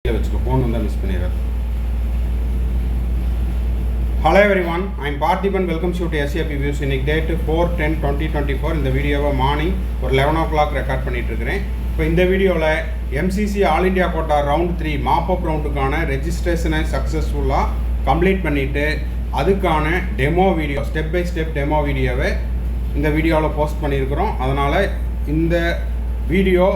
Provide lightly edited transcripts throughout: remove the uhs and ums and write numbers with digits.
Hello everyone, I am Parthiban. Welcome to SAP Views. இன்னைக்கு date 4/10/2024. இந்த வீடியோவை morning ஒரு 11 o'clock ரெக்கார்ட் பண்ணிட்டு இருக்கிறேன். இப்போ இந்த வீடியோவில் MCC all India quota round 3 mop up ரவுண்டுக்கான ரெஜிஸ்ட்ரேஷனை சக்ஸஸ்ஃபுல்லாக கம்ப்ளீட் பண்ணிவிட்டு அதுக்கான demo video step by step demo வீடியோவை இந்த வீடியோவில் போஸ்ட் பண்ணியிருக்கிறோம். அதனால் இந்த video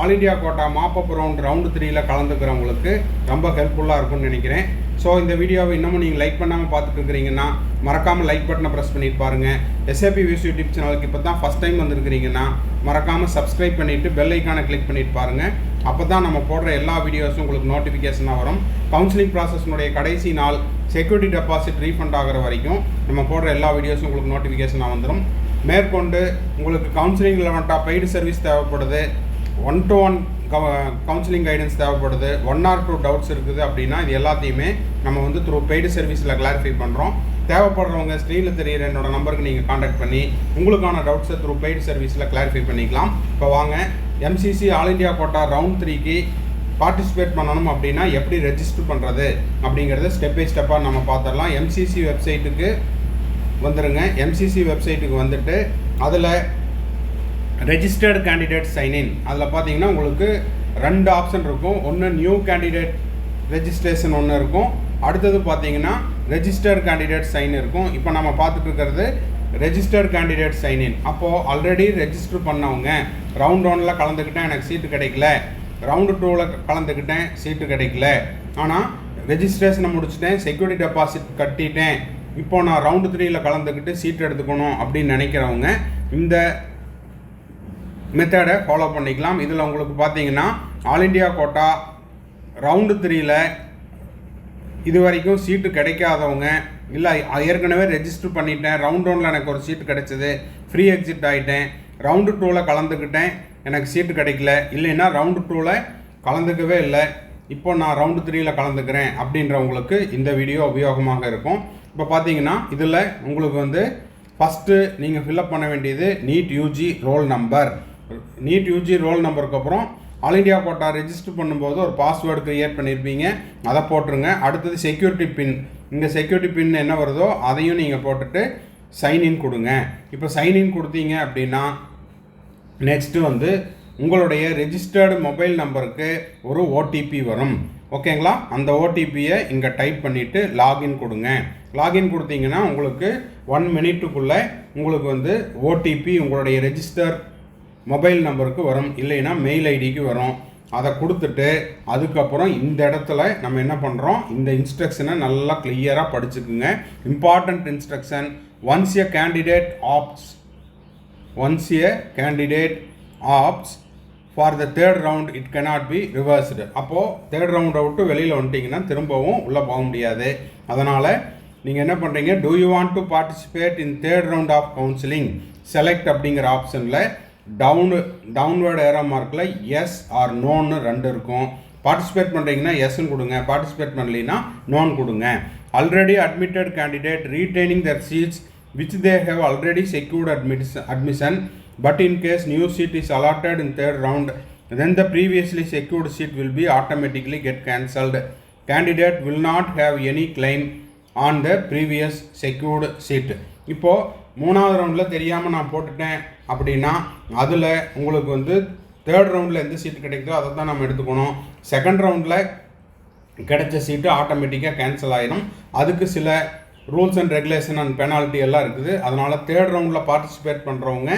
all India quota mop up round 3ல் கலந்துக்கிறவங்களுக்கு ரொம்ப ஹெல்ப்ஃபுல்லாக இருக்கும்னு நினைக்கிறேன். ஸோ இந்த வீடியோவை இன்னமும் நீங்கள் லைக் பண்ணாமல் பார்த்துட்டு இருக்கிறீங்கன்னா மறக்காமல் லைக் பட்டனை ப்ரெஸ் பண்ணிட்டு பாருங்கள். SAP Views யூடியூப் சேனலுக்கு இப்போ தான் ஃபஸ்ட் டைம் வந்துருக்கிறீங்கன்னா மறக்காமல் சப்ஸ்கிரைப் பண்ணிவிட்டு பெல் ஐக்கானை கிளிக் பண்ணிட்டு பாருங்கள். அப்போ தான் நம்ம போடுற எல்லா வீடியோஸும் உங்களுக்கு நோட்டிஃபிகேஷனாக வரும். கவுன்சிலிங் ப்ராசஸ்னுடைய கடைசி நாள் செக்யூரிட்டி டெபாசிட் ரீஃபண்ட் ஆகிற வரைக்கும் நம்ம போடுற எல்லா வீடியோஸும் உங்களுக்கு நோட்டிஃபிகேஷனாக வந்துடும். மேற்கொண்டு உங்களுக்கு கவுன்சிலிங் ரிலவெண்ட்டாக பெய்டு சர்வீஸ் தேவைப்படுது, 1-to-1 கவுன்சிலிங் கைடன்ஸ் தேவைப்படுது, 1 or 2 டவுட்ஸ் இருக்குது அப்படின்னா இது எல்லாத்தையுமே நம்ம வந்து த்ரூ பெய்டு சர்வீஸில் கிளாரிஃபை பண்ணுறோம். தேவைப்படுறவங்க ஸ்க்ரீனில் தெரியிற என்னோட நம்பருக்கு நீங்கள் காண்டாக்ட் பண்ணி உங்களுக்கான டவுட்ஸை த்ரூ பெய்டு சர்வீஸில் கிளாரிஃபை பண்ணிக்கலாம். இப்போ வாங்க MCC all India quota round 3க்கு பார்ட்டிசிபேட் பண்ணணும் அப்படின்னா எப்படி ரெஜிஸ்டர் பண்ணுறது அப்படிங்கிறத ஸ்டெப் பை ஸ்டெப்பாக நம்ம பார்த்துடலாம். MCC வெப்சைட்டுக்கு வந்துடுங்க. MCC வெப்சைட்டுக்கு வந்துட்டு அதில் ரெஜிஸ்டர்டு கேண்டிடேட் சைன்இன் அதில் பார்த்தீங்கன்னா உங்களுக்கு 2 ஆப்ஷன் இருக்கும். ஒன்று நியூ கேண்டிடேட் ரெஜிஸ்ட்ரேஷன் ஒன்று இருக்கும், அடுத்தது பார்த்தீங்கன்னா ரெஜிஸ்டர்டு கேண்டிடேட் சைன் இருக்கும். இப்போ நம்ம பார்த்துட்டு இருக்கிறது ரெஜிஸ்டர்டு கேண்டிடேட் சைன்இன். அப்போது ஆல்ரெடி ரெஜிஸ்டர் பண்ணவங்க ரவுண்ட் 1ல் கலந்துக்கிட்டேன், எனக்கு சீட்டு கிடைக்கல, ரவுண்டு 2ல் கலந்துக்கிட்டேன், சீட்டு கிடைக்கல, ஆனால் ரெஜிஸ்ட்ரேஷனை முடிச்சுட்டேன், செக்யூரிட்டி டெபாசிட் கட்டிட்டேன், இப்போ நான் ரவுண்டு 3ல் கலந்துக்கிட்டு சீட் எடுத்துக்கணும் அப்படின்னு நினைக்கிறவங்க இந்த மெத்தடை ஃபாலோ பண்ணிக்கலாம். இதில் உங்களுக்கு பார்த்தீங்கன்னா ஆல் இண்டியா கோட்டா ரவுண்டு 3ல் இது வரைக்கும் சீட்டு கிடைக்காதவங்க, இல்லை ஏற்கனவே ரெஜிஸ்டர் பண்ணிட்டேன், ரவுண்ட் 1ல் எனக்கு ஒரு சீட்டு கிடைச்சது, ஃப்ரீ எக்ஸிட் ஆகிட்டேன், ரவுண்டு 2ல் கலந்துக்கிட்டேன், எனக்கு சீட்டு கிடைக்கல, இல்லைன்னா ரவுண்டு 2ல் கலந்துக்கவே இல்லை, இப்போ நான் ரவுண்டு 3ல் கலந்துக்கிறேன் அப்படின்றவங்களுக்கு இந்த வீடியோ உபயோகமாக இருக்கும். இப்போ பார்த்தீங்கன்னா இதில் உங்களுக்கு வந்து ஃபஸ்ட்டு நீங்கள் ஃபில்அப் பண்ண வேண்டியது NEET UG roll number. NEET UG roll நம்பருக்கு அப்புறம் ஆல் இண்டியா கோட்டா ரெஜிஸ்டர் பண்ணும்போது ஒரு பாஸ்வேர்டு க்ரியேட் பண்ணியிருப்பீங்க, அதை போட்டுருங்க. அடுத்தது செக்யூரிட்டி பின், இங்கே செக்யூரிட்டி பின் என்ன வருதோ அதையும் நீங்கள் போட்டுட்டு சைன்இன் கொடுங்க. இப்போ சைன்இன் கொடுத்தீங்க அப்படின்னா நெக்ஸ்ட்டு வந்து உங்களுடைய ரெஜிஸ்டர்டு மொபைல் நம்பருக்கு ஒரு OTP வரும். ஓகேங்களா? அந்த OTPயை இங்கே டைப் பண்ணிவிட்டு லாகின் கொடுங்க. லாகின் கொடுத்தீங்கன்னா உங்களுக்கு 1 minute-க்குள்ளே உங்களுக்கு வந்து OTP உங்களுடைய ரெஜிஸ்டர் மொபைல் நம்பருக்கு வரும், இல்லைன்னா மெயில் ஐடிக்கு வரும். அதை கொடுத்துட்டு அதுக்கப்புறம் இந்த இடத்துல நம்ம என்ன பண்ணுறோம், இந்த இன்ஸ்ட்ரக்ஷனை நல்லா கிளியராக படிச்சுக்குங்க. Important instruction, once a candidate opts for the third round it cannot be reversed. அப்போது தேர்ட் ரவுண்டை விட்டு வெளியில் வந்துட்டிங்கன்னா திரும்பவும் உள்ளே போக முடியாது. அதனால் நீங்கள் என்ன பண்ணுறீங்க, do you want to participate in third round of counselling, select அப்படிங்கிற ஆப்ஷனில் டவுன்வர்டு ஏரோ மார்க்கில் எஸ் ஆர் நோன்னு 2 இருக்கும். பார்ட்டிசிபேட் பண்ணுறீங்கன்னா எஸ்ன்னு கொடுங்க, பார்ட்டிசிபேட் பண்ணலைன்னா நோன் கொடுங்க. Already admitted candidate retaining their seats which they have already secured admission, but in case new seat is allotted in third round, then the previously secured seat will be automatically get cancelled. Candidate will not have any claim on the previous secured seat. இப்போது 3வது ரவுண்டில் தெரியாமல் நான் போட்டுட்டேன் அப்படின்னா அதில் உங்களுக்கு வந்து தேர்ட் ரவுண்டில் எந்த சீட்டு கிடைக்குதோ அதை தான் நம்ம எடுத்துக்கணும். செகண்ட் ரவுண்டில் கிடைச்ச சீட்டு ஆட்டோமேட்டிக்காக கேன்சல் ஆகிடும். அதுக்கு சில rules and regulation and penalty எல்லாம் இருக்குது. அதனால் தேர்ட் ரவுண்டில் பார்ட்டிசிபேட் பண்ணுறவங்க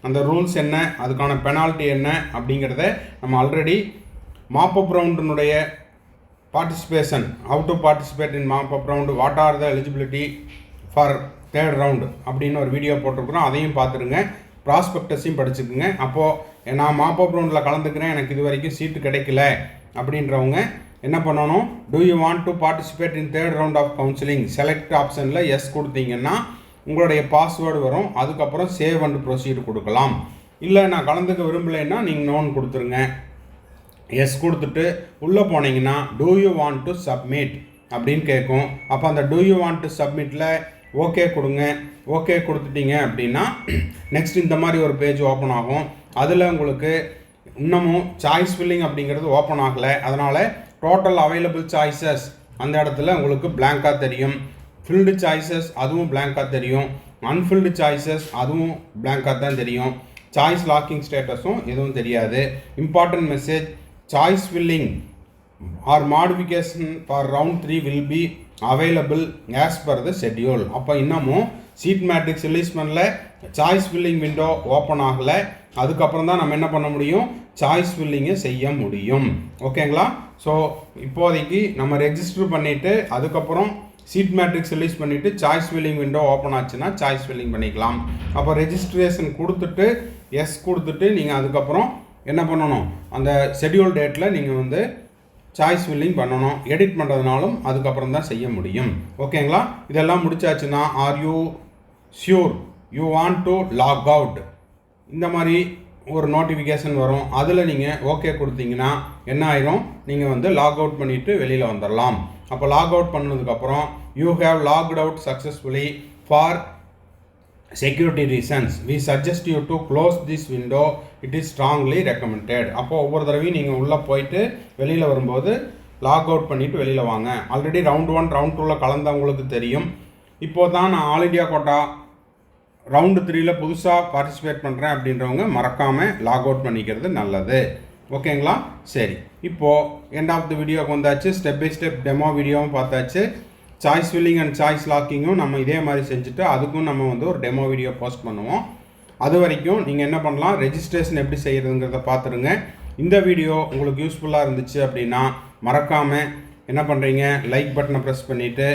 அந்த ரூல்ஸ் என்ன, அதுக்கான பெனால்ட்டி என்ன அப்படிங்கிறத நம்ம ஆல்ரெடி மாப்அப் ரவுண்டினுடைய participation, how to participate in mop up round, what are the eligibility for third round அப்படின்னு ஒரு வீடியோ போட்டிருக்கிறோம். அதையும் பார்த்துருங்க, ப்ராஸ்பெக்டஸையும் படிச்சுக்குங்க. அப்போது நான் மாப்அப் ரவுண்டில் கலந்துக்கிறேன், எனக்கு இது வரைக்கும் சீட்டு கிடைக்கல அப்படின்றவங்க என்ன பண்ணணும், do you want to participate in third round of counselling, select ஆப்ஷனில் எஸ் கொடுத்தீங்கன்னா உங்களுடைய பாஸ்வேர்டு வரும். அதுக்கப்புறம் சேவ் அண்ட் ப்ரொசீட் கொடுக்கலாம். இல்லை நான் கலந்துக்க விரும்பலைன்னா நீங்கள் நோன் கொடுத்துருங்க. எஸ் கொடுத்துட்டு உள்ளே போனீங்கன்னா do you want to submit அப்படின்னு கேட்கும். அப்போ அந்த டூ யூ வாண்ட் டு சப்மிட்டில் ஓகே கொடுங்க. ஓகே கொடுத்துட்டீங்க அப்படின்னா நெக்ஸ்ட் இந்த மாதிரி ஒரு பேஜ் ஓப்பன் ஆகும். அதில் உங்களுக்கு இன்னமும் சாய்ஸ் ஃபில்லிங் அப்படிங்கிறது ஓப்பன் ஆகலை. அதனால் டோட்டல் அவைலபிள் சாய்ஸஸ் அந்த இடத்துல உங்களுக்கு blank-ஆ தெரியும். ஃபில்டு சாய்ஸஸ் அதுவும் blank-ஆ தெரியும். அன்ஃபில்டு சாய்ஸஸ் அதுவும் blank-ஆ தான் தெரியும். சாய்ஸ் லாக்கிங் ஸ்டேட்டஸும் எதுவும் தெரியாது. Important message, choice filling or modification for round 3 will be available as per the schedule. அப்போ இன்னமும் சீட் மேட்ரிக்ஸ் ரிலீஸ் பண்ணல, சாய்ஸ் ஃபில்லிங் விண்டோ ஓப்பன் ஆகலை. அதுக்கப்புறம் தான் நம்ம என்ன பண்ண முடியும், சாய்ஸ் ஃபில்லிங்கை செய்ய முடியும். ஓகேங்களா? ஸோ இப்போதைக்கு நம்ம ரெஜிஸ்டர் பண்ணிவிட்டு அதுக்கப்புறம் சீட் மேட்ரிக்ஸ் ரிலீஸ் பண்ணிவிட்டு சாய்ஸ் ஃபில்லிங் விண்டோ ஓப்பன் ஆச்சுன்னா சாய்ஸ் ஃபில்லிங் பண்ணிக்கலாம். அப்போ ரெஜிஸ்ட்ரேஷன் கொடுத்துட்டு எஸ் கொடுத்துட்டு நீங்கள் அதுக்கப்புறம் என்ன பண்ணணும், அந்த ஷெட்யூல் டேட்டில் நீங்கள் வந்து சாய்ஸ் ஃபில்லிங் பண்ணணும். எடிட் பண்ணுறதுனாலும் அதுக்கப்புறம் தான் செய்ய முடியும். ஓகேங்களா? இதெல்லாம் முடிச்சாச்சுன்னா are you sure you want to log out இந்த மாதிரி ஒரு நோட்டிஃபிகேஷன் வரும். அதில் நீங்கள் ஓகே கொடுத்தீங்கன்னா என்ன ஆயிரும், நீங்கள் வந்து லாக் அவுட் பண்ணிவிட்டு வெளியில் வந்துடலாம். அப்போ லாக் அவுட் பண்ணதுக்கப்புறம் you have locked out successfully for security reasons we suggest you to close this window, it is strongly recommended. அப்போ ஒவ்வொரு தடவையும் நீங்கள் உள்ளே போயிட்டு வெளியில் வரும்போது லாக் அவுட் பண்ணிவிட்டு வெளியில் வாங்க. ஆல்ரெடி ரவுண்ட் 1 ரவுண்ட் 2ல் கலந்தவங்களுக்கு தெரியும். இப்போ தான் நான் ஆல் இண்டியா கோட்டா ரவுண்டு 3ல் புதுசாக பார்ட்டிசிபேட் பண்ணுறேன் அப்படின்றவங்க மறக்காமல் லாக் அவுட் பண்ணிக்கிறது நல்லது. ஓகேங்களா? சரி, இப்போது எண்ட் ஆஃப் த வீடியோக்கு வந்தாச்சு. ஸ்டெப் பை ஸ்டெப் டெமோ வீடியோவும் பார்த்தாச்சு. சாய்ஸ் ஃபில்லிங் அண்ட் சாய்ஸ் லாக்கிங்கும் நம்ம இதே மாதிரி செஞ்சுட்டு அதுக்கும் நம்ம வந்து ஒரு டெமோ வீடியோ போஸ்ட் பண்ணுவோம். அது வரைக்கும் நீங்கள் என்ன பண்ணலாம், ரெஜிஸ்ட்ரேஷன் எப்படி செய்கிறதுங்கிறத பார்த்துருங்க. இந்த வீடியோ உங்களுக்கு யூஸ்ஃபுல்லாக இருந்துச்சு அப்படின்னா மறக்காமல் என்ன பண்ணுறீங்க, லைக் பட்டனை ப்ரெஸ் பண்ணிவிட்டு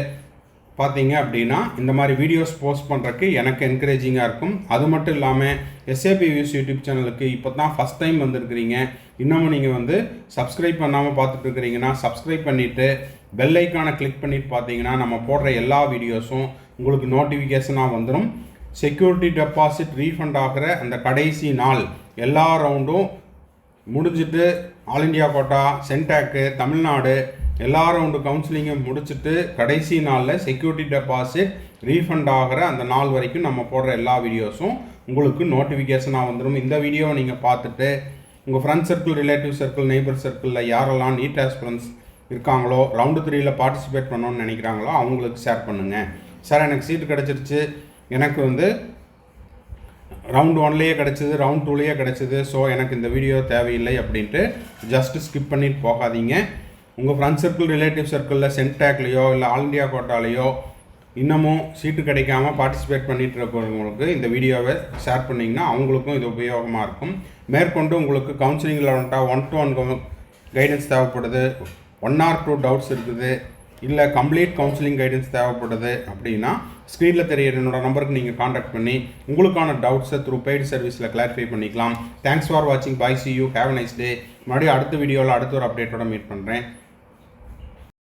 பார்த்தீங்க அப்படின்னா இந்த மாதிரி வீடியோஸ் போஸ்ட் பண்ணுறதுக்கு எனக்கு என்கரேஜிங்காக இருக்கும். அது மட்டும் இல்லாமல் எஸ்ஏபி வியூஸ் யூடியூப் சேனலுக்கு இப்போ தான் ஃபஸ்ட் டைம் வந்திருக்கிறீங்க, இன்னமும் நீங்கள் வந்து சப்ஸ்கிரைப் பண்ணாமல் பார்த்துட்டு இருக்கிறீங்கன்னா சப்ஸ்கிரைப் பண்ணிவிட்டு பெல் ஐக்கானை கிளிக் பண்ணிட்டு பார்த்தீங்கன்னா நம்ம போடுற எல்லா வீடியோஸும் உங்களுக்கு நோட்டிஃபிகேஷனாக வந்துடும். செக்யூரிட்டி டெபாசிட் ரீஃபண்ட் ஆகிற அந்த கடைசி நாள் எல்லா ரவுண்டும் முடிஞ்சிட்டு ஆல் இண்டியா கோட்டா, சென்டாக்கு, தமிழ்நாடு எல்லா ரவுண்டு கவுன்சிலிங்கும் முடிச்சுட்டு கடைசி நாளில் செக்யூரிட்டி டெபாசிட் ரீஃபண்ட் ஆகிற அந்த நாள் வரைக்கும் நம்ம போடுற எல்லா வீடியோஸும் உங்களுக்கு நோட்டிஃபிகேஷனாக வந்துடும். இந்த வீடியோவை நீங்கள் பார்த்துட்டு உங்கள் friend circle, relative circle, neighbour சர்க்கிளில் யாரெல்லாம் நீட் ஆஸ்பிரன்ஸ் இருக்காங்களோ ரவுண்டு 3ல் பார்ட்டிசிபேட் பண்ணணும்னு நினைக்கிறாங்களோ அவங்களுக்கு ஷேர் பண்ணுங்கள். சார் எனக்கு சீட்டு கிடச்சிருச்சு, எனக்கு வந்து ரவுண்ட் 1லேயே கிடச்சிது, ரவுண்ட் 2லேயே கிடச்சிது, ஸோ எனக்கு இந்த வீடியோ தேவையில்லை அப்படின்ட்டு ஜஸ்ட்டு ஸ்கிப் பண்ணிட்டு போகாதீங்க. உங்கள் ஃப்ரெண்ட் சர்க்கிள், ரிலேட்டிவ் சர்க்கிளில் சென்டாக்லேயோ இல்லை ஆல் இண்டியா கோட்டாலேயோ இன்னமும் சீட்டு கிடைக்காமல் பார்ட்டிசிபேட் பண்ணிகிட்டு இருக்கிறவங்களுக்கு இந்த வீடியோவை ஷேர் பண்ணிங்கன்னா அவங்களுக்கும் இது உபயோகமாக இருக்கும். மேற்கொண்டு உங்களுக்கு கவுன்சிலிங்கில் வந்துட்டால் 1-to-1 கைடன்ஸ் தேவைப்படுது, 1 or 2 டவுட்ஸ் இருக்குது, இல்லை கம்ப்ளீட் கவுன்சிலிங் கைடன்ஸ் தேவைப்படுது அப்படின்னா ஸ்க்ரீனில் தெரியிற என்னோட நம்பருக்கு நீங்கள் காண்டாக்ட் பண்ணி உங்களுக்கான டவுட்ஸை த்ரூ பெய்டு சர்வீஸில் கிளாரிஃபை பண்ணிக்கலாம். தேங்க்ஸ் ஃபார் வாட்சிங். Bye, see you, have a nice day. மறுபடியும் அடுத்த வீடியோவில் அடுத்த ஒரு அப்டேட்டோட மீட் பண்ணுறேன்.